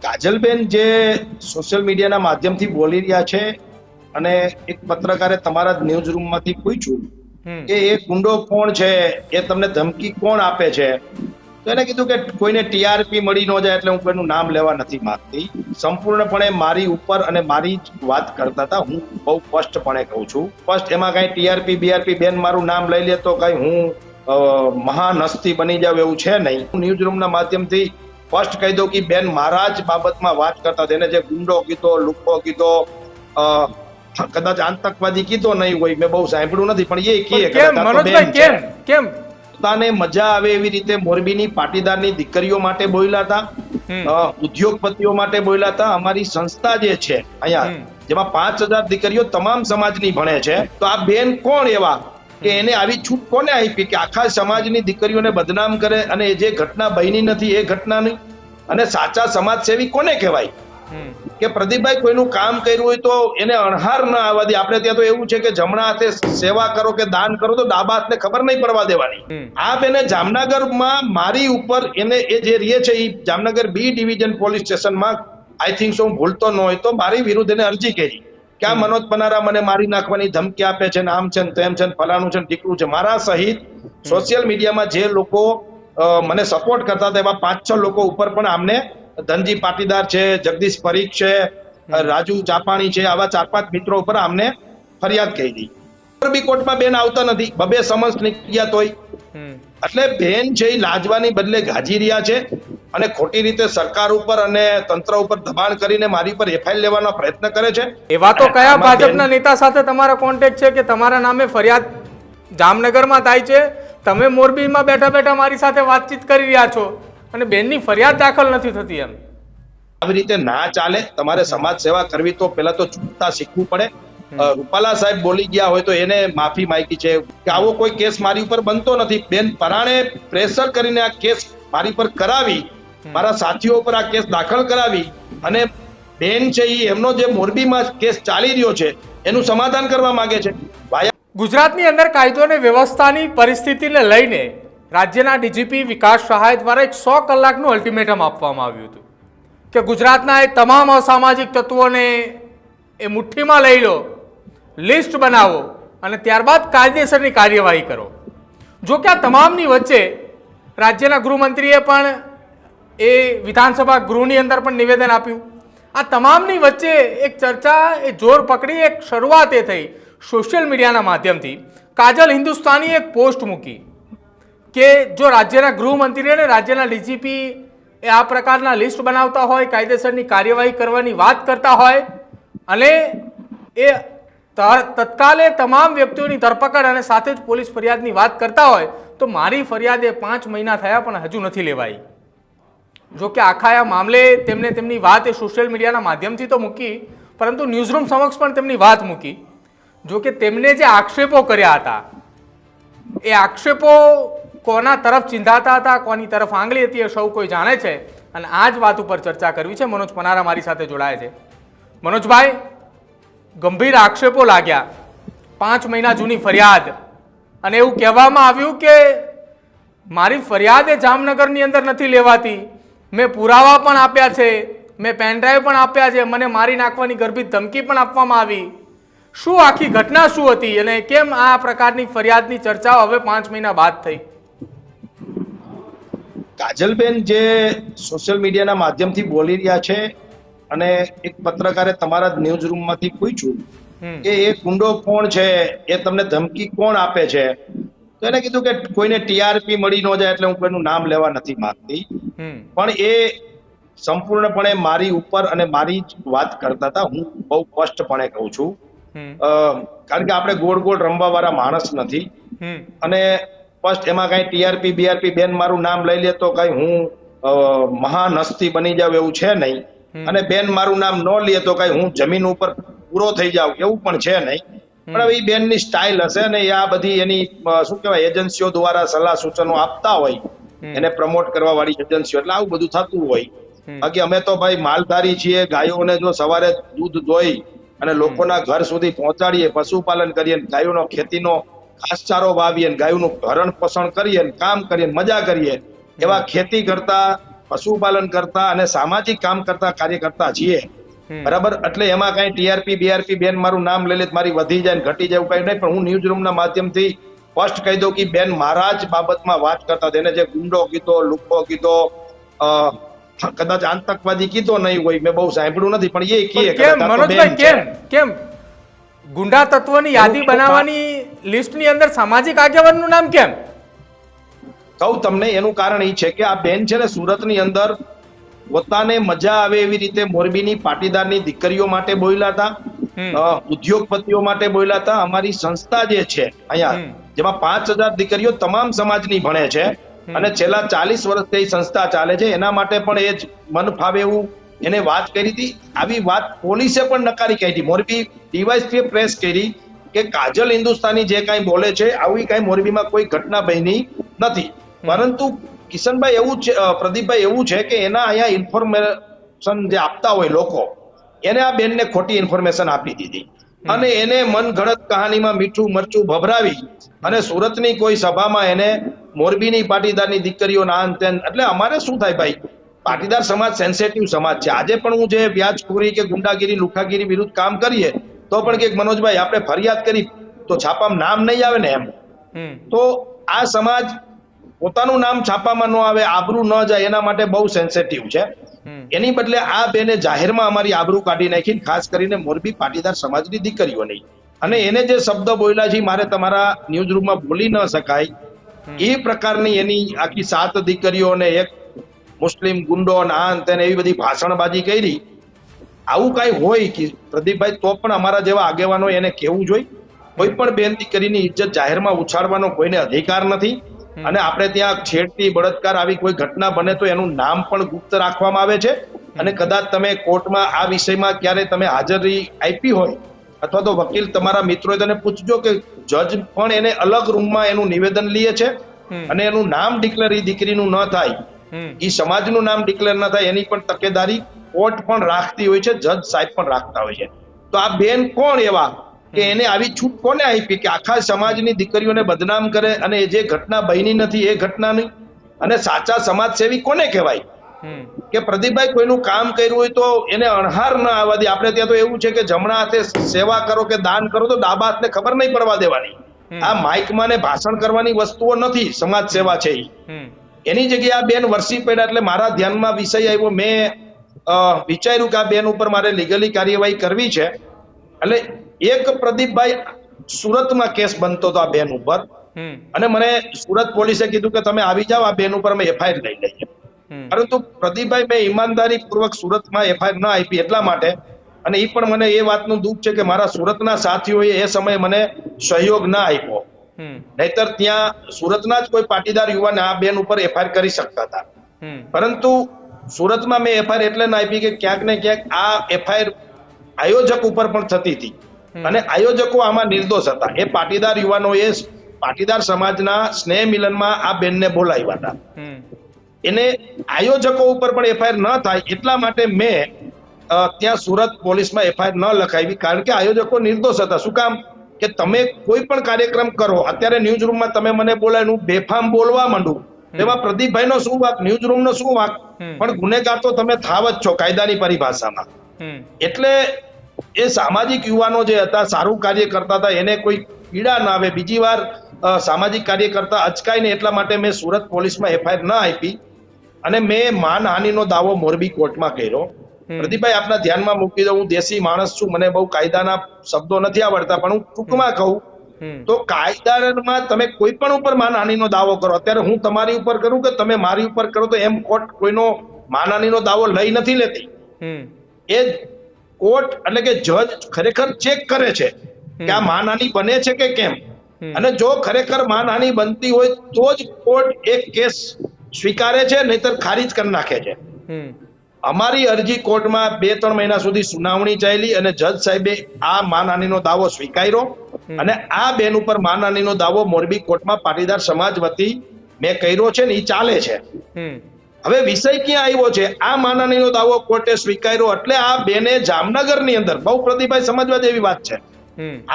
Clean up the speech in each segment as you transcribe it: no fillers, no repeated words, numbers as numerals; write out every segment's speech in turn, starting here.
કાજલબેન જે સોશિયલ મીડિયાના માધ્યમથી બોલી રહ્યા છે અને એક પત્રકારે તમારા જ ન્યૂઝ રૂમમાંથી પૂછ્યું કે એ ગુંડો કોણ છે, એ તમને ધમકી કોણ આપે છે, તો એને કીધું કે કોઈને ટીઆરપી મળી ન જાય એટલે હું કોઈનું નામ લેવા નથી માંગતી. સંપૂર્ણપણે મારી ઉપર અને મારી જ વાત કરતા હતા. હું બહુ સ્પષ્ટપણે કહું છું, સ્પષ્ટ એમાં કઈ ટીઆરપી બીઆરપી બેન મારું નામ લઈ લે તો કઈ હું મહાન હસ્તી બની જાવ એવું છે નહીં. ન્યૂઝ રૂમના માધ્યમથી ફર્સ્ટ કહી દઉં કે બેન મારા જ બાબતમાં વાત કરતા હતા. એને જે ગુંડો કીધો, લુખ્ખો કીધો, કદાચ આતંકવાદી કીધો નહીં હોય, મેં બહુ સાંભળ્યું નથી, પણ એ કહે પોતાને મજા આવે એવી રીતે મોરબીની પાટીદારની દીકરીઓ માટે બોલ્યા હતા, ઉદ્યોગપતિઓ માટે બોલ્યા હતા. અમારી સંસ્થા જે છે અહીંયા જેમાં 5000 દીકરીઓ તમામ સમાજની ભણે છે, તો આ બેન કોણ એવા કે એને આવી છૂટ કોને આપી કે આખા સમાજની દીકરીઓને બદનામ કરે? અને જે ઘટના બની નથી એ ઘટનાની, અને સાચા સમાજસેવી કોને કહેવાય? કે પ્રદીપભાઈ કોઈનું કામ કર્યું હોય તો એને અણહાર ન આવવા દે. આપણે ત્યાં તો એવું છે કે જમણા હાથે સેવા કરો કે દાન કરો તો ડાબા હાથને ખબર નહીં પડવા દેવાની. આ બેને જામનગરમાં મારી ઉપર એને એ જે રહે છે એ જામનગર બી ડિવિઝન પોલીસ સ્ટેશનમાં આઈ થિંક સો હું ભૂલતો ન હોય તો મારી વિરુદ્ધ એને અરજી કરી કે આ મનોજ પનારા મને મારી નાખવાની ધમકી આપે છે ને આમ છે ને તેમ છે ને ફલાણું છે ને ટીકરું છે. મારા સહિત સોશિયલ મીડિયામાં જે લોકો મને સપોર્ટ કરતા હતા એવા 5-6 લોકો ઉપર પણ આમને ધનજી પાટીદાર છે, જગદીશ પરીખ છે, રાજુ ચાપાણી છે, આવા 4-5 મિત્રો ઉપર આમને ફરિયાદ કરી દી. મોરબી કોર્ટમાં બેન આવતા નથી, બબે સમન્સ નીકળ્યા તોય. એટલે બેન છે એ લાજવાની બદલે ગાજી રહ્યા છે અને ખોટી રીતે સરકાર ઉપર અને તંત્ર ઉપર દબાણ કરીને મારી પર એફઆઈઆર લેવાનો પ્રયત્ન કરે છે. એવા તો કયા ભાજપના નેતા સાથે તમારો કોન્ટેક્ટ છે કે તમારા નામે ફરિયાદ જામનગરમાં થાય છે? તમે મોરબીમાં બેઠા બેઠા મારી સાથે વાતચીત કરી રહ્યા છો અને બેનની ફરિયાદ દાખલ નથી થતી. એમ આવી રીતે ના ચાલે. તમારે સમાજ સેવા કરવી તો પહેલા તો ચૂકતા શીખવું પડે. રૂપાલા સાહેબ બોલી ગયા હોય તો એને માફી માંગી છે કે આવો કોઈ કેસ મારી ઉપર બનતો નથી. બેન પરાણે પ્રેશર કરીને આ કેસ મારી પર કરાવી, મારા સાથીઓ પર આ કેસ દાખલ કરાવી, અને બેન છે એ એમનો જે મોરબીમાં કેસ ચાલી રહ્યો છે એનું સમાધાન કરવા માંગે છે. ગુજરાતની અંદર કાયદો અને વ્યવસ્થાની પરિસ્થિતિને લઈને રાજ્યના ડીજીપી વિકાસ સહાય દ્વારા એક 100 કલાકનું અલ્ટિમેટમ આપવામાં આવ્યું હતું કે ગુજરાતના એ તમામ અસામાજિક તત્વોને એ મુઠ્ઠીમાં લઈ લો, લિસ્ટ બનાવો અને ત્યારબાદ કાયદેસરની કાર્યવાહી કરો. જો કે આ તમામની વચ્ચે રાજ્યના ગૃહમંત્રીએ પણ એ વિધાનસભા ગૃહની અંદર પણ નિવેદન આપ્યું. આ તમામની વચ્ચે એક ચર્ચા એ જોર પકડી. એક શરૂઆત એ થઈ સોશિયલ મીડિયાના માધ્યમથી. કાજલ હિન્દુસ્તાની એક પોસ્ટ મૂકી કે જો રાજ્યના ગૃહમંત્રી અને રાજ્યના ડીજીપી એ આ પ્રકારના લિસ્ટ બનાવતા હોય, કાયદેસરની કાર્યવાહી કરવાની વાત કરતા હોય અને એ તત્કાલે તમામ વ્યક્તિઓની ધરપકડ અને સાથે જ પોલીસ ફરિયાદની વાત કરતા હોય તો મારી ફરિયાદ એ 5 મહિના થયા પણ હજુ નથી લેવાઈ. જો કે આખા આ મામલે તેમને તેમની વાત એ સોશિયલ મીડિયાના માધ્યમથી તો મૂકી, પરંતુ ન્યૂઝરૂમ સમક્ષ પણ તેમની વાત મૂકી. જો કે તેમને જે આક્ષેપો કર્યા હતા એ આક્ષેપો કોના તરફ ચિંધાતા હતા, કોની તરફ આંગળી હતી, એ સૌ કોઈ જાણે છે. અને આ જ વાત ઉપર ચર્ચા કરવી છે. મનોજ પનારા મારી સાથે જોડાયા છે. મનોજભાઈ, ગંભીર આક્ષેપો લાગ્યા, 5 મહિના જૂની ફરિયાદ, અને એવું કહેવામાં આવ્યું કે મારી ફરિયાદ એ જામનગરની અંદર નથી લેવાતી, મેં પુરાવા પણ આપ્યા છે, મેં પેનડ્રાઈવ પણ આપ્યા છે, મને મારી નાખવાની ગર્ભિત ધમકી પણ આપવામાં આવી. શું આખી ઘટના શું હતી અને કેમ આ પ્રકારની ફરિયાદની ચર્ચાઓ હવે 5 મહિના બાદ થઈ? કાજલબેન જે સોશિયલ મીડિયાના માધ્યમથી બોલી રહ્યા છે અને એક પત્રકારે તમારા જ ન્યૂઝ રૂમમાંથી પૂછ્યું કે એ ગુંડો કોણ છે, એ તમને ધમકી કોણ આપે છે, તો એને કીધું કે કોઈને ટીઆરપી મળી ન જાય એટલે હું કોઈનું નામ લેવા નથી માંગતી. પણ એ સંપૂર્ણપણે મારી ઉપર અને મારી જ વાત કરતા હતા. હું બહુ સ્પષ્ટપણે કહું છું, કારણ કે આપણે ગોળ ગોળ રમવા વાળા માણસ નથી. અને ફર્સ્ટ એમાં કઈ ટીઆરપી બીઆરપી બેન મારું નામ લઈ લે તો કઈ હું મહાન હસ્તી બની જાવ એવું છે નહીં. અને બેન મારું નામ ન લે તો કઈ હું જમીન ઉપર પૂરો થઈ જાવ એવું પણ છે નહીં. પણ હવે એ બેનની સ્ટાઇલ હશે ને આ બધી એની શું કહેવાય એજન્સીઓ દ્વારા સલાહ સૂચનો આપતા હોય, એને પ્રમોટ કરવા વાળી એજન્સીઓ, એટલે આવું બધું થતું હોય. બાકી અમે તો ભાઈ માલધારી છીએ. ગાયોને જો સવારે દૂધ દોઈ અને લોકોના ઘર સુધી પહોંચાડીએ, પશુપાલન કરીએ, ગાયોનો ખેતીનો ઘાસચારો વાવીએ, ગાયોનું ભરણ પોષણ કરીએ, કામ કરીએ, મજા કરીએ, એવા ખેતી કરતા પશુપાલન કરતા અને સામાજિક કામ કરતા કાર્યકર્તા છીએ, બરાબર. એટલે એમાં કઈ ટીઆરપી બીઆરપી બેન મારું નામ લઈ લે મારી વધી જાય ને ઘટી જાય કઈ નહીં, પણ હું ન્યૂઝ રૂમના માધ્યમથી ફર્સ્ટ કહી દઉં કે બેન મારા જ બાબતમાં વાત કરતા તેને જે ગુંડો કીધો, લુખ્ખો કીધો, કદાચ આતંકવાદી કીધો નહીં હોય, મેં બહુ સાંભળ્યું નથી, પણ એ કહે કેમ મનોજભાઈ કેમ ગુંડા તત્વોની યાદી બનાવવાની લિસ્ટની અંદર સામાજિક આગેવાનનું નામ કેમ? કહું તમને એનું કારણ એ છે કે આ બેન છે ને સુરતની અંદર પોતાને મજા આવે એવી રીતે મોરબીની પાટીદારની દીકરીઓ માટે બોલ્યા હતા, ઉદ્યોગપતિઓ માટે બોલ્યા હતા. અમારી સંસ્થા જે છે અહીંયા જેમાં 5000 દીકરીઓ તમામ સમાજની ભણે છે અને છેલ્લા 40 વર્ષથી સંસ્થા ચાલે છે, એના માટે પણ એ જ મન ફાવે એવું એને વાત કરી હતી. આવી વાત પોલીસે પણ નકારી કાઢી. મોરબી ડીવાયએસપીએ પ્રેસ કરી કે કાજલ હિન્દુસ્તાની જે કાંઈ બોલે છે આવી કાંઈ મોરબીમાં કોઈ ઘટના બની નથી, પરંતુ કિશનભાઈ એવું છે, પ્રદીપભાઈ એવું છે કે એના અહીંયા ઇન્ફોર્મેશન જે આપતા હોય લોકો એને આ બેનને ખોટી ઇન્ફોર્મેશન આપી દીધી અને એને મનગઢત કહાનીમાં મીઠું મરચું ભભરાવી અને સુરતની કોઈ સભામાં એને મોરબીની પાટીદારની દીકરીઓના અંતે. એટલે અમારે શું થાય ભાઈ, પાટીદાર સમાજ સેન્સિટિવ સમાજ છે. આજે પણ હું જે વ્યાજખોરી કે ગુંડાગીરી લુખાગીરી વિરુદ્ધ કામ કરીએ તો પણ કે મનોજભાઈ આપણે ફરિયાદ કરી તો છાપામાં નામ નહીં આવે ને એમ. તો આ સમાજ પોતાનું નામ છાપામાં ન આવે, આબરૂ ન જાય, એના માટે બહુ સેન્સિટિવ છે. એની બદલે આ બેને જાહેરમાં અમારી આબરૂ કાઢી નાખી, ખાસ કરીને મોરબી પાટીદાર સમાજની દીકરીઓની. અને એને જે શબ્દ બોલ્યા છે મારે તમારા ન્યૂઝ રૂમમાં બોલી ન શકાય એ પ્રકારની એની આખી 7 દીકરીઓને એક મુસ્લિમ ગુંડો ના તેને એવી બધી ભાષણબાજી કરી. આવું કઈ હોય કે પ્રદીપભાઈ તો પણ અમારા જેવા આગેવાનો એને કહેવું જોઈએ. કોઈ પણ બેન દીકરીની ઇજ્જત જાહેરમાં ઉછાળવાનો કોઈને અધિકાર નથી અને આપણે ત્યાં છેડતી બળાત્કાર આવી કોઈ ઘટના બને તો એનું નામ પણ ગુપ્ત રાખવામાં આવે છે. અને કદાચ તમે કોર્ટમાં આ વિષયમાં ક્યારે તમે હાજરી આપી હોય અથવા તો વકીલ તમારા મિત્રોએ તેને પૂછજો કે જજ પણ એને અલગ રૂમમાં એનું નિવેદન લે છે અને એનું નામ ડિક્લેર એ દીકરીનું ન થાય, એ સમાજનું નામ ડિક્લેર ન થાય એની પણ તકેદારી કોર્ટ પણ રાખતી હોય છે, જજ સાહેબ પણ રાખતા હોય છે. તો આ બેન કોણ એવા કે એને આવી છૂટ કોને આપી કે આખા સમાજની દીકરીઓને બદનામ કરે અને જે ઘટના બની નથી એ ઘટનાની? અને સાચા સમાજસેવી કોને કહેવાય? કે પ્રદીપભાઈ કોઈનું કામ કર્યું હોય તો એને અણહાર ન આવવા દે. આપણે ત્યાં તો એવું છે કે જમણા હાથે સેવા કરો કે દાન કરો તો ડાબા હાથને ખબર નહીં પડવા દેવાની. આ માઇકમાં ને ભાષણ કરવાની વસ્તુઓ નથી, સમાજ સેવા છે એની જગ્યાએ આ બેન વરસી પડ્યા એટલે મારા ધ્યાનમાં વિષય આવ્યો. મેં વિચાર્યું કે આ બેન ઉપર મારે લીગલી કાર્યવાહી કરવી છે. એટલે એક પ્રદીપભાઈ સુરતમાં કેસ બનતો હતો આ બેન ઉપર અને મને સુરત પોલીસે કીધું કે તમે આવી જાઓ, આ બેન ઉપર અમે એફઆઈઆર લઈ લઈએ. પરંતુ પ્રદીપભાઈ મેં ઈમાનદારી પૂર્વક સુરતમાં એફઆઈઆર ના આપી એટલા માટે, અને એ પણ મને એ વાતનું દુઃખ છે કે મારા સુરતના સાથીઓએ એ સમયે મને સહયોગ ના આપ્યો, નહીતર ત્યાં સુરતના જ કોઈ પાટીદાર યુવાન આ બેન ઉપર એફઆઈઆર કરી શકતા હતા. પરંતુ સુરતમાં મેં એફઆઈઆર એટલે ના આપી કે ક્યાંક ને ક્યાંક આ એફઆઈઆર આયોજક ઉપર પણ થતી હતી અને આયોજકો આમાં નિર્દોષ હતા. એ પાટીદાર યુવાનોએ પાટીદાર સમાજના સ્નેહ મિલનમાં આ બેનને બોલાવ્યા હતા. એને આયોજકો ઉપર પણ એફઆઈઆર ન થાય એટલા માટે મેં ત્યાં સુરત પોલીસમાં એફઆઈઆર ન લખાવી, કારણ કે આયોજકો નિર્દોષ હતા. શું કામ કે તમે કોઈ પણ કાર્યક્રમ કરો, અત્યારે ન્યૂઝ રૂમમાં તમે મને બોલાય હું બેફામ બોલવા માંડું, એમાં પ્રદીપભાઈ નો શું વાક, ન્યૂઝ રૂમ નો શું વાક? પણ ગુનેગાર તો તમે થાવ જ છો કાયદાની પરિભાષામાં. એટલે એ સામાજિક યુવાનો જે હતા, સારું કાર્ય કરતા હતા, એને કોઈ પીડા ના આવે. બીજી વાર સામાજિક કાર્ય કરતા અચકાય ને એટલા માટે મેં સુરત પોલીસમાં એફઆઈઆર ન આપી અને મેં માનહાનિનો દાવો મોરબી કોર્ટમાં કર્યો. પ્રદીપભાઈ આપના ધ્યાનમાં મૂકી દઉં, હું દેશી માણસ છું, મને બહુ કાયદાના શબ્દો નથી આવડતા, પણ હું ટૂંકમાં કહું તો કાયદામાં તમે કોઈ પણ ઉપર માનહાનિનો દાવો કરો, અત્યારે હું તમારી ઉપર કરું કે તમે મારી ઉપર કરો તો એમ કોર્ટ કોઈનો માનહાનિનો દાવો લઈ નથી લેતી. એ કોર્ટ એટલે કે જજ ખરેખર ચેક કરે છે કે આ માનહાનિ બને છે કે કેમ, અને જો ખરેખર માનહાનિ બનતી હોય તો જ કોર્ટ એક કેસ સ્વીકારે છે, નહીતર ખારીજ કરી નાખે છે. અમારી અરજી કોર્ટમાં 2-3 મહિના સુધી સુનાવણી ચાલી અને જજ સાહેબે આ માનહાનિનો દાવો સ્વીકાર્યો અને આ બેન ઉપર માનહાનિનો દાવો મોરબી કોર્ટમાં પાટીદાર સમાજ વતી મેં કર્યો છે ને એ ચાલે છે. હવે વિષય ક્યાં આવ્યો છે? આ માનહાનિનો દાવો કોર્ટે સ્વીકાર્યો એટલે આ બેને જામનગરની અંદર, બહુ પ્રદીપભાઈ સમજવા જેવી વાત છે,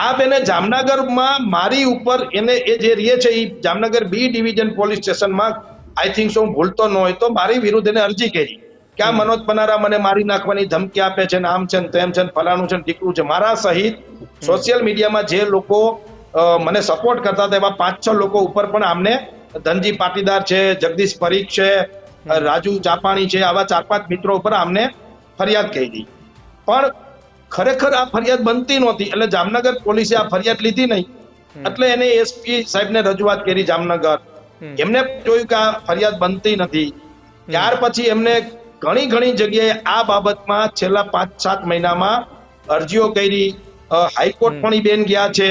આ બેને જામનગરમાં મારી ઉપર એને એ જે રહે છે એ જામનગર બી ડિવિઝન પોલીસ સ્ટેશનમાં આઈ થિંક સો હું ભૂલતો ન હોય તો મારી વિરુદ્ધ એને અરજી કરી કે આ મનોજ પનારા મને મારી નાખવાની ધમકી આપે છે ને આમ છે ને તેમ છે ને ફલાણું છે ને ઢીકણું છે. મારા સહિત સોશિયલ મીડિયામાં જે લોકો મને સપોર્ટ કરતા હતા એવા 5-6 લોકો ઉપર પણ આમને ધનજી પાટીદાર છે, જગદીશ પરીખ છે, રાજુ ચાપાણી છે, આવા 4-5 મિત્રો ઉપર આમને ફરિયાદ કરી હતી. પણ ખરેખર આ ફરિયાદ બનતી નહોતી એટલે જામનગર પોલીસે આ ફરિયાદ લીધી નહીં. એટલે એને એસપી સાહેબને રજૂઆત કરી જામનગર. એમને જોયું કે આ ફરિયાદ બનતી નથી. ત્યાર પછી એમને ઘણી જગ્યાએ આ બાબતમાં છેલ્લા 5-7 મહિનામાં અરજીઓ કરી. હાઈકોર્ટ પણ બેન ગયા છે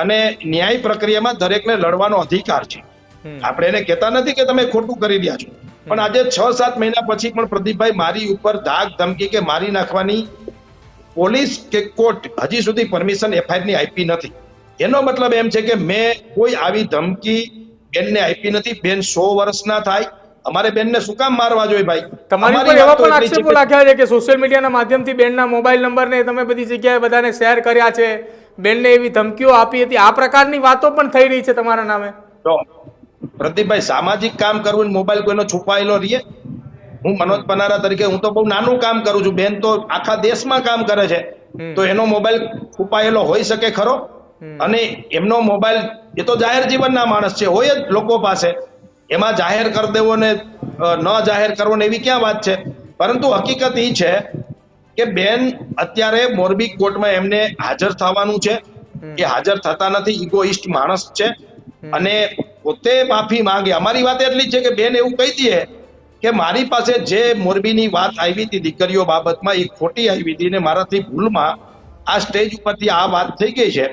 અને ન્યાય પ્રક્રિયામાં દરેકને લડવાનો અધિકાર છે. આપણે એને કહેતા નથી કે તમે ખોટું કરી રહ્યા છો, પણ આજે 6-7 મહિના પછી પણ પ્રદીપભાઈ મારી ઉપર ધાક ધમકી કે મારી નાખવાની પોલીસ કે કોર્ટ હજી સુધી પરમિશન એફઆઈઆર ની આપી નથી. એનો મતલબ એમ છે કે મેં કોઈ આવી ધમકી બેનને આપી નથી. બેન 100 વર્ષના થાય, અમારે બેનને શું કામ મારવા જોઈએ ભાઈ? તમારી ઉપર એવા પણ આક્ષેપો લાગ્યા છે કે સોશિયલ મીડિયાના માધ્યમથી બેનના મોબાઈલ નંબરને તમે બધી જગ્યાએ બધાને શેર કર્યા છે, બેનને એવી ધમકીઓ આપી હતી, આ પ્રકારની વાતો પણ થઈ રહી છે તમારા નામે. તો પ્રદીપભાઈ, સામાજિક કામ કરવું મોબાઈલ કોઈનો છુપાયેલો રહીએ? હું મનોજ પનારા તરીકે હું તો બહુ નાનું કામ કરું છું, બેન તો આખા દેશમાં કામ કરે છે, તો એનો મોબાઈલ છુપાયેલો હોઈ શકે ખરો? અને એમનો મોબાઈલ, એ તો જાહેર જીવનના માણસ છે, હોય જ લોકો પાસે, એમાં જાહેર કરી દેવો ને ન જાહેર કરવો ને એવી ક્યાં વાત છે? પરંતુ હકીકત એ છે કે બેન અત્યારે મોરબી કોર્ટમાં એમને હાજર થવાનું છે, એ હાજર થતા નથી. ઇગોઇસ્ટ માણસ છે અને પોતે માફી માંગે. અમારી વાત એટલી છે કે બેન એવું કહી દે કે મારી પાસે જે મોરબીની વાત આવી હતી દીકરીઓ બાબતમાં એ ખોટી આવી હતી ને મારાથી ભૂલમાં આ સ્ટેજ ઉપરથી આ વાત થઈ ગઈ છે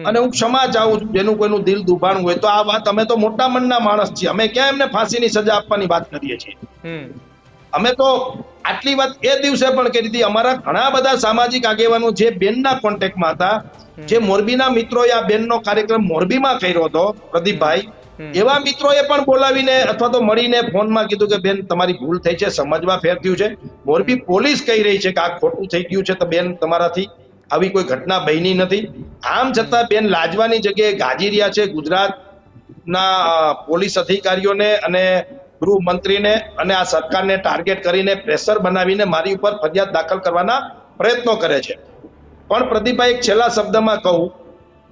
અને હું ક્ષમા ચાહું છું. જેનું કોઈનું દિલ દુભાણું હોય તો આ વાત, અમે તો મોટા મનના માણસ છીએ, અમે ક્યાં એમને ફાંસીની સજા આપવાની વાત કરીએ છીએ? અમે તો આટલી વાત એ દિવસે પણ કરી હતી. અમારા ઘણા બધા સામાજિક આગેવાનો જે બેનના કોન્ટેક્ટમાં હતા, જે મોરબીના મિત્રોએ આ બેનનો કાર્યક્રમ મોરબીમાં કર્યો હતો પ્રદીપભાઈ, એવા મિત્રોએ પણ બોલાવીને અથવા તો મળીને ફોનમાં કીધું કે બેન તમારી ભૂલ થઈ છે, સમજવા ફેર થયું છે. મોરબી પોલીસ કહી રહી છે કે આ ખોટું થઈ ગયું છે, તો બેન તમારાથી આવી કોઈ ઘટના બની નથી. આમ છતાં બેન લાજવાની જગ્યાએ ગાજી રહ્યા છે ગુજરાતના પોલીસ અધિકારીઓને અને ગૃહમંત્રીને અને આ સરકારને ટાર્ગેટ કરીને પ્રેશર બનાવીને મારી ઉપર ફરિયાદ દાખલ કરવાના પ્રયત્નો કરે છે. પણ પ્રદીપભાઈ, એક છેલ્લા શબ્દમાં કહું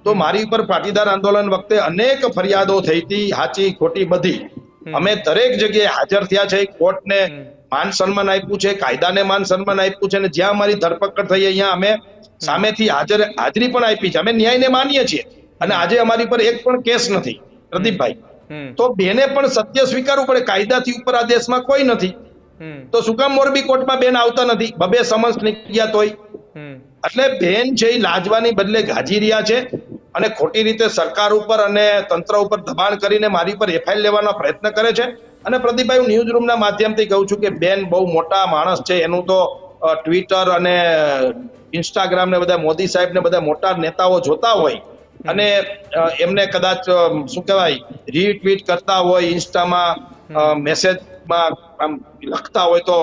તો મારી ઉપર પાટીદાર આંદોલન વખતે અનેક ફરિયાદો થઈ હતી, સાચી ખોટી બધી. અમે દરેક જગ્યાએ હાજર થયા છે, કોર્ટને માન સન્માન આપ્યું છે, કાયદાને માન સન્માન આપ્યું છે, અને જ્યાં અમારી ધરપકડ થઈ અહીંયા અમે સામેથી હાજરી પણ આપી છે. અમે ન્યાયને માનીએ છીએ અને આજે અમારી પર એક પણ કેસ નથી પ્રદીપભાઈ. તો બેને પણ સત્ય સ્વીકારવું પડે, કાયદાથી ઉપર આ દેશમાં કોઈ નથી, તો શું કામ મોરબી કોર્ટમાં બેન આવતા નથી? 2 સમન્સ નીકળ્યા તોય. એટલે બેન છે એ લાજવાની બદલે ગાજી રહ્યા છે અને ખોટી રીતે સરકાર ઉપર અને તંત્ર ઉપર દબાણ કરીને મારી પર એફઆઈઆર લેવાનો પ્રયત્ન કરે છે. અને પ્રદીપભાઈ, હું ન્યૂઝ રૂમના માધ્યમથી કહું છું કે બેન બહુ મોટા માણસ છે, એનું તો ટ્વિટર અને ઇન્સ્ટાગ્રામ ને બધા મોદી સાહેબ ને બધા મોટા નેતાઓ જોતા હોય અને એમને કદાચ શું કહેવાય રીટ્વીટ કરતા હોય, ઇન્સ્ટામાં મેસેજમાં આમ લખતા હોય તો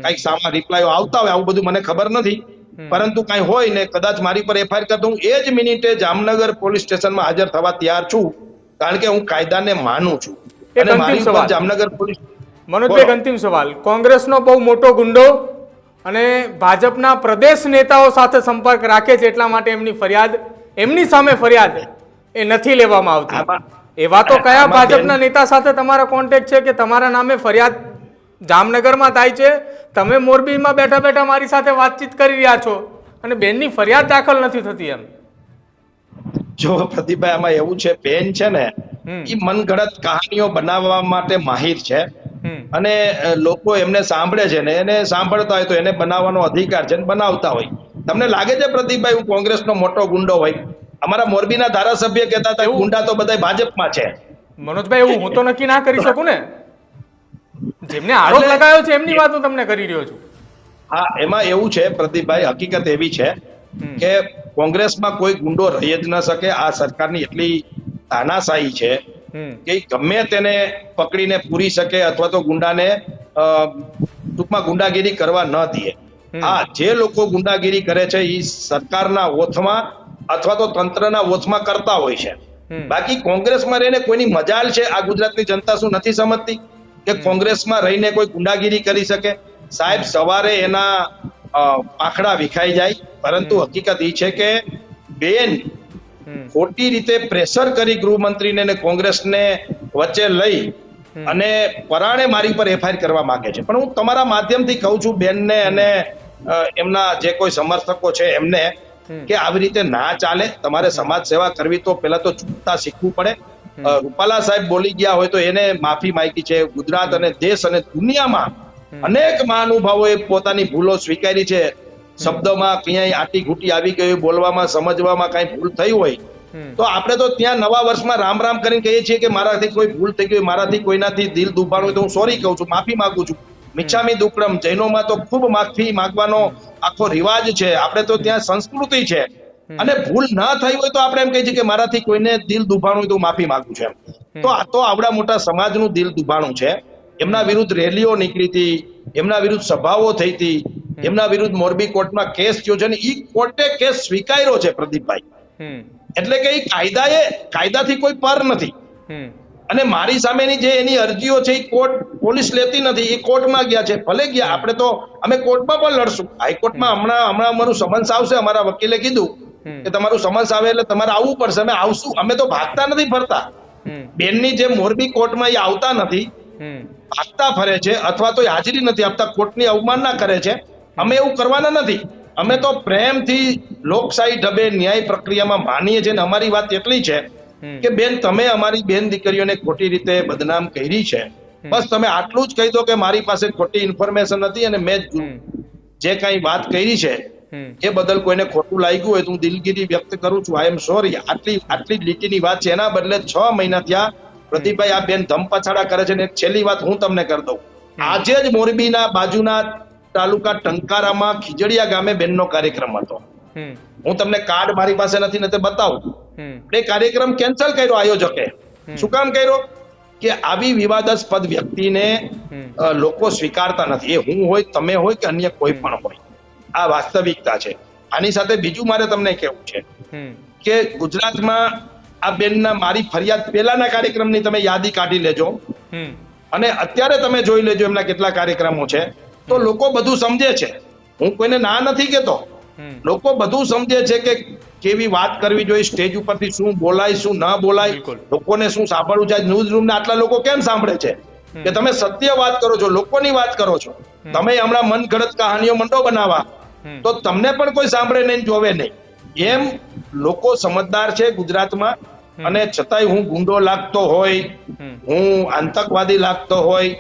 કઈક સામા રિપ્લાય આવતા હોય, આવું બધું મને ખબર નથી. પરંતુ કઈ હોય ને કદાચ મારી પર એફઆઈઆર કરતો હું એ જ મિનિટે જામનગર પોલીસ સ્ટેશનમાં હાજર થવા તૈયાર છું, કારણ કે હું કાયદાને માનું છું. અને મારી ઉપર જામનગર પોલીસ. મનોજભાઈ, અંતિમ સવાલ. કોંગ્રેસનો બહુ મોટો ગુંડો અને ભાજપના પ્રદેશ નેતાઓ સાથે સંપર્ક રાખે છે, એટલા માટે એમની સામે ફરિયાદ એ નથી લેવામાં આવતી. એવા તો કયા ભાજપના નેતા સાથે તમારા કોન્ટેક્ટ છે કે તમારા નામે ફરિયાદ જામનગરમાં થાય છે? તમે મોરબીમાં બેઠા બેઠા મારી સાથે વાતચીત કરી રહ્યા છો અને બેનની ફરિયાદ દાખલ નથી થતી. એમ જો પ્રદીપભાઈ, આમાં એવું છે, બેન છે ને એ મનગઢત કહાનીઓ બનાવવા માટે માહિર છે અને લોકો એમને સાંભળે છે ને એને સાંભળતા હોય તો એને બનાવવાનો અધિકાર છે, બનાવતા હોય. તમને લાગે છે પ્રદીપભાઈ હું કોંગ્રેસનો મોટો ગુંડો હોય? અમારા મોરબીના ધારાસભ્ય કહેતા હતા ગુંડા તો બધા ભાજપમાં છે. મનોજભાઈ, એવું હું તો નક્કી ના કરી શકું ને. જેમને આરોપ લગાવ્યો છે એમની વાત હું તમને કરી રહ્યો છું. હા, એમાં એવું છે પ્રદીપભાઈ, હકીકત એવી છે કે કોંગ્રેસમાં કોઈ ગુંડો રહી જ ન શકે. આ સરકારની એટલી તાનાશાહી છે કે ગમે તેને પકડીને પૂરી શકે અથવા તો ગુંડાને ટૂંકમાં ગુંડાગીરી કરવા ન દે. હા, જે લોકો ગુંડાગીરી કરે છે એ સરકારના ઓથમાં અથવા તો તંત્રના ઓથમાં કરતા હોય છે. બાકી કોંગ્રેસમાં રહીને કોઈની મજાલ છે આ ગુજરાતની જનતા શું નથી સમજતી કે કોંગ્રેસમાં રહીને કોઈ ગુંડાગીરી કરી શકે? સાહેબ, સવારે એના આંખડા વિખાઈ જાય, પરંતુ હકીકત એ છે કે બેન ખોટી રીતે પ્રેશર કરી ગૃહમંત્રીને અને કોંગ્રેસને વચ્ચે લઈ અને પરાણે મારી પર એફઆઈઆર કરવા માંગે છે. પણ હું તમારા માધ્યમથી કહું છું બેનને અને એમના જે કોઈ સમર્થકો છે એમને કે આવી રીતે ના ચાલે. તમારે સમાજ સેવા કરવી તો પહેલા તો ચૂકતા શીખવું પડે. રૂપાલા સાહેબ બોલી ગયા હોય તો એને માફી માંગી છે. ગુજરાત અને દેશ અને દુનિયામાં અનેક મહાનુભાવોએ પોતાની ભૂલો સ્વીકારી છે. શબ્દમાં ક્યાંય આટી ઘૂંટી આવી ગઈ, બોલવામાં સમજવામાં કઈ ભૂલ થઈ હોય તો આપણે તો ત્યાં નવા વર્ષમાં રામ રામ કરીને કહીએ છીએ કે મારાથી કોઈ ભૂલ થઈ ગઈ, મારાથી કોઈનાથી દિલ દુભાણું હોય તો હું સોરી કહું છું, માફી માંગુ છું. મિચ્છામી દુક્કડમ. જૈનોમાં તો ખૂબ માફી માંગવાનો આખો રિવાજ છે. આપણે તો ત્યાં સંસ્કૃતિ છે. અને ભૂલ ના થઈ હોય તો આપણે એમ કહીએ છીએ કે મારાથી કોઈને દિલ દુભાણું હોય તો માફી માંગુ છું એમ. તો આ તો આવડા મોટા સમાજનું દિલ દુભાણું છે. એમના વિરુદ્ધ રેલીઓ નીકળી હતી, એમના વિરુદ્ધ સભાઓ થઈ હતી, એમના વિરુદ્ધ મોરબી કોર્ટમાં કેસ થયો છે અને ઈ કોર્ટે કેસ સ્વીકાર્યો છે પ્રદીપભાઈ. એટલે કે કાયદાથી કોઈ પર નથી. અને મારી સામેની જે એની અરજીઓ છે એ કોર્ટ પોલીસ લેતી નથી. એ કોર્ટમાં ગયા છે, ભલે ગયા. આપણે તો અમે કોર્ટમાં પણ લડશું. હાઈકોર્ટમાં હમણાં અમારું સમન્સ આવશે. અમારા વકીલે કીધું કે તમારું સમન્સ આવે એટલે તમારે આવવું પડશે. અમે આવશું. અમે તો ભાગતા નથી ફરતા. બેનની જે મોરબી કોર્ટમાં એ આવતા નથી, ભાગતા ફરે છે અથવા તો હાજરી નથી આપતા, કોર્ટની અવમાનના કરે છે. અમે એવું કરવાના નથી. અમે તો પ્રેમથી લોકશાહી ઢબે ન્યાય પ્રક્રિયામાં માનીએ છીએ. અમારી વાત એટલી છે કે બેન, તમે અમારી બેન દીકરીઓને ખોટી રીતે બદનામ કરી છે. બસ તમે આટલું જ કહી દો કે મારી પાસે ખોટી ઇન્ફોર્મેશન હતી અને મેં જે કઈ વાત કરી છે એ બદલ કોઈને ખોટું લાગ્યું હોય તો હું દિલગીરી વ્યક્ત કરું છું. આઈ એમ સોરી. આટલી જ લીટીની વાત છે. એના બદલે 6 મહિના થયા પ્રદીપભાઈ આ બેન ધમપછાડા કરે છે. ને છેલ્લી વાત હું તમને કરી દઉં. આજે જ મોરબીના બાજુના તાલુકા ટંકારામાં ખીજડીયા ગામે બેનનો કાર્યક્રમ હતો. હું તમને કાર્ડ મારી પાસે નથી ને તે બતાવું. એ કાર્યક્રમ કેન્સલ કર્યો આયોજકે. શું કામ કર્યો? કે આવી વિવાદાસ્પદ વ્યક્તિને લોકો સ્વીકારતા નથી. એ હું હોય, તમે હોય કે અન્ય કોઈ પણ હોય. આ વાસ્તવિકતા છે. આની સાથે બીજું મારે તમને કહેવું છે કે ગુજરાતમાં આ બેનના મારી ફરિયાદ પહેલાના કાર્યક્રમની તમે યાદી કાઢી લેજો અને અત્યારે તમે જોઈ લેજો એમના કેટલા કાર્યક્રમો છે. તો લોકો બધું સમજે છે. હું કોઈને ના નથી કહેતો. લોકો બધું સમજે છે કે કેવી વાત કરવી જોઈએ, સ્ટેજ ઉપરથી શું બોલાય, શું ના બોલાય, લોકોને શું સાંભળવું છે. ન્યૂઝ રૂમ ના આટલા લોકો કેમ સાંભળે છે? કે તમે સત્ય વાત કરો છો, લોકોની વાત કરો છો. તમે હમણાં મન ગળત કહાનીઓ મંડો બનાવવા તો તમને પણ કોઈ સાંભળે નહીં, જોવે નહીં. એમ લોકો સમજદાર છે ગુજરાતમાં. અને છતાંય હું ગુંડો લાગતો હોય, હું આતંકવાદી લાગતો હોય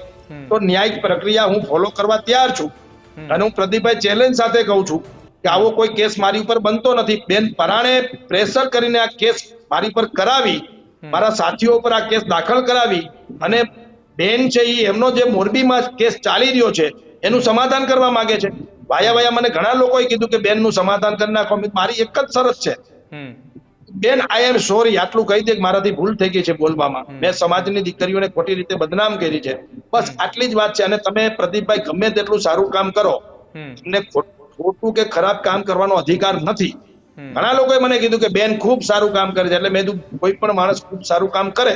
તો ન્યાયિક પ્રક્રિયા હું ફોલો કરવા તૈયાર છું. અને હું પ્રદીપભાઈ ચેલેન્જ સાથે કહું છું કે આવો કોઈ કેસ મારી ઉપર બનતો નથી. બેન પરાણે પ્રેશર કરીને આ કેસ મારી પર કરાવી, મારા સાથીઓ પર આ કેસ દાખલ કરાવી અને બેન છે એ એમનો જે મોરબીમાં કેસ ચાલી રહ્યો છે એનું સમાધાન કરવા માંગે છે. વાયા મને ઘણા લોકોએ કીધું કે બેનનું સમાધાન કરી નાખો. મારી એક જ શરત છે બેન, આઈ એમ સોરી. આટલું કહી દે કે મારાથી ભૂલ થઈ ગઈ છે બોલવામાં. મેં સમાજની દીકરીઓને ખોટી રીતે બદનામ કરી છે. બસ આટલી જ વાત છે. અને તમે પ્રદીપભાઈ ગમે તેટલું સારું કામ કરો, તમને ખોટું કે ખરાબ કામ કરવાનો અધિકાર નથી. ઘણા લોકોએ મને કીધું કે બેન ખૂબ સારું કામ કરે છે. એટલે મેં કીધું કોઈ પણ માણસ ખૂબ સારું કામ કરે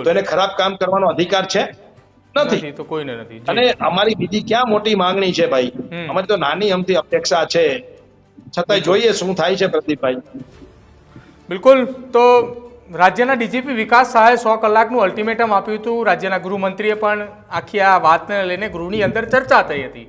તો એને ખરાબ કામ કરવાનો અધિકાર છે નથી. તો કોઈને નથી. અને અમારી બીજી ક્યાં મોટી માંગણી છે ભાઈ? અમારી તો નાની અમથી અપેક્ષા છે. છતાંય જોઈએ શું થાય છે પ્રદીપભાઈ. બિલકુલ. તો રાજ્યના ડીજીપી વિકાસ સહાયે 100 કલાકનું અલ્ટિમેટમ આપ્યું હતું. રાજ્યના ગૃહમંત્રીએ પણ આખી આ વાતને લઈને ગૃહની અંદર ચર્ચા થઈ હતી.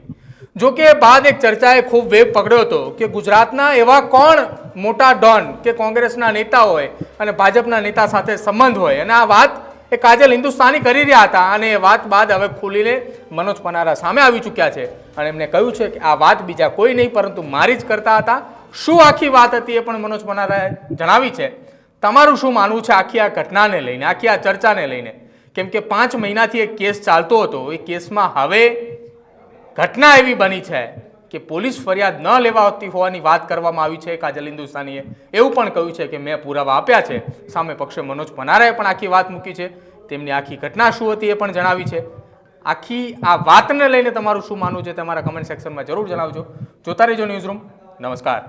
જો કે બાદ એક ચર્ચાએ ખૂબ વેગ પકડ્યો હતો કે ગુજરાતના એવા કોણ મોટા ડોન કે કોંગ્રેસના નેતા હોય અને ભાજપના નેતા સાથે સંબંધ હોય, અને આ વાત એ કાજલ હિન્દુસ્તાની કરી રહ્યા હતા. અને એ વાત બાદ હવે ખુલીને મનોજ પનારા સામે આવી ચૂક્યા છે અને એમને કહ્યું છે કે આ વાત બીજા કોઈ નહીં પરંતુ મારી જ કરતા હતા. શું આખી વાત હતી એ પણ મનોજ પનારાએ જણાવી છે. તમારું શું માનવું છે આખી આ ઘટનાને લઈને, આખી આ ચર્ચાને લઈને? કેમ કે 5 મહિનાથી એક કેસ ચાલતો હતો. એ કેસમાં હવે ઘટના એવી બની છે કે પોલીસ ફરિયાદ ન લેવાતી હોવાની વાત કરવામાં આવી છે. કાજલ હિન્દુસ્તાનીએ એવું પણ કહ્યું છે કે મેં પુરાવા આપ્યા છે. સામે પક્ષે મનોજ પનારાએ પણ આખી વાત મૂકી છે. તેમની આખી ઘટના શું હતી એ પણ જણાવી છે. આખી આ વાતને લઈને તમારું શું માનવું છે તમારા કમેન્ટ સેક્શનમાં જરૂર જણાવજો. જોતા રહેજો ન્યૂઝરૂમ. નમસ્કાર.